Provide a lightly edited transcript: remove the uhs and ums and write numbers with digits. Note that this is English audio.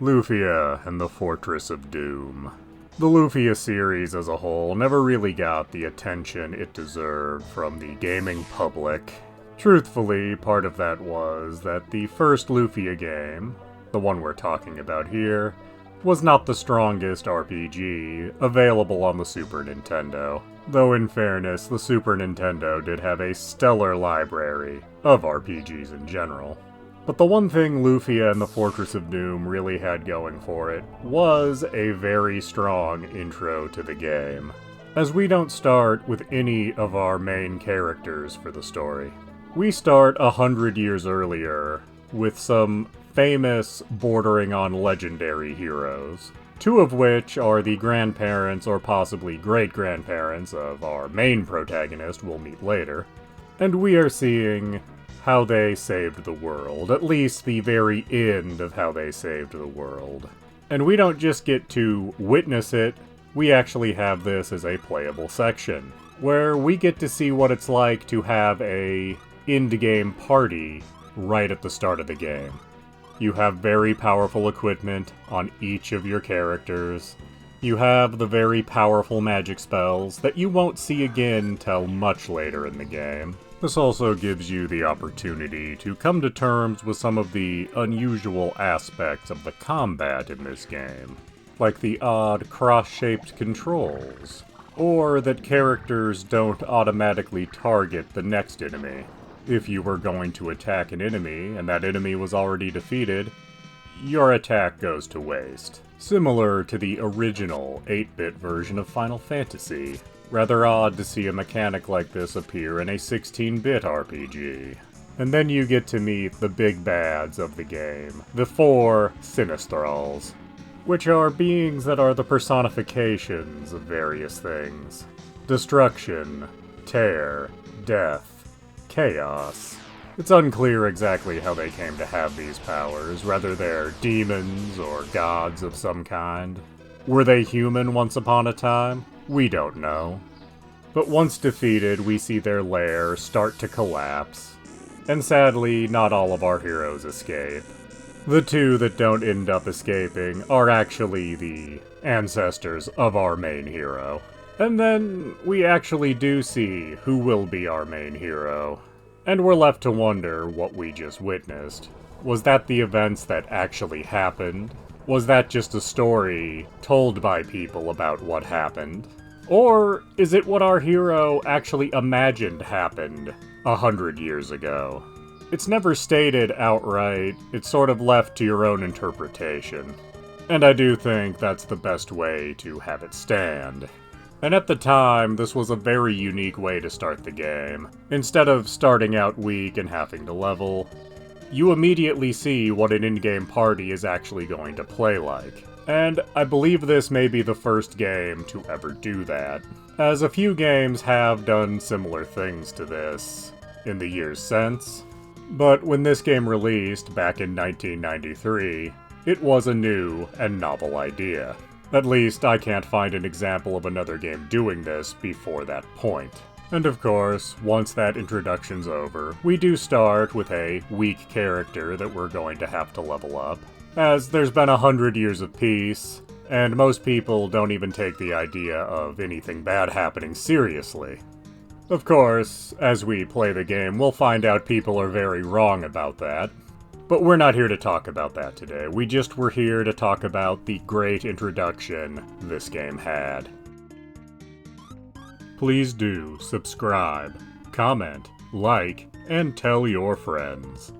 Lufia and the Fortress of Doom. The Lufia series as a whole never really got the attention it deserved from the gaming public. Truthfully, part of that was that the first Lufia game, the one we're talking about here, was not the strongest RPG available on the Super Nintendo. Though in fairness, the Super Nintendo did have a stellar library of RPGs in general. But the one thing Lufia and the Fortress of Doom really had going for it was a very strong intro to the game, as we don't start with any of our main characters for the story. We start 100 years earlier with some famous, bordering on legendary heroes, two of which are the grandparents or possibly great-grandparents of our main protagonist we'll meet later, and we are seeing how they saved the world, at least the very end of how they saved the world. And we don't just get to witness it, we actually have this as a playable section, where we get to see what it's like to have a end-game party right at the start of the game. You have very powerful equipment on each of your characters. You have the very powerful magic spells that you won't see again till much later in the game. This also gives you the opportunity to come to terms with some of the unusual aspects of the combat in this game, like the odd cross-shaped controls, or that characters don't automatically target the next enemy. If you were going to attack an enemy and that enemy was already defeated, your attack goes to waste. Similar to the original 8-bit version of Final Fantasy. Rather odd to see a mechanic like this appear in a 16-bit RPG. And then you get to meet the big bads of the game, the 4 Sinisthrals, which are beings that are the personifications of various things. Destruction, tear, death, chaos. It's unclear exactly how they came to have these powers, whether they're demons or gods of some kind. Were they human once upon a time? We don't know. But once defeated, we see their lair start to collapse. And sadly, not all of our heroes escape. The 2 that don't end up escaping are actually the ancestors of our main hero. And then we actually do see who will be our main hero. And we're left to wonder what we just witnessed. Was that the events that actually happened? Was that just a story told by people about what happened? Or is it what our hero actually imagined happened 100 years ago? It's never stated outright, it's sort of left to your own interpretation. And I do think that's the best way to have it stand. And at the time, this was a very unique way to start the game. Instead of starting out weak and having to level, you immediately see what an in-game party is actually going to play like. And I believe this may be the first game to ever do that, as a few games have done similar things to this in the years since. But when this game released back in 1993, it was a new and novel idea. At least, I can't find an example of another game doing this before that point. And of course, once that introduction's over, we do start with a weak character that we're going to have to level up, as there's been 100 years of peace, and most people don't even take the idea of anything bad happening seriously. Of course, as we play the game, we'll find out people are very wrong about that. But we're not here to talk about that today. We just were here to talk about the great introduction this game had. Please do subscribe, comment, like, and tell your friends.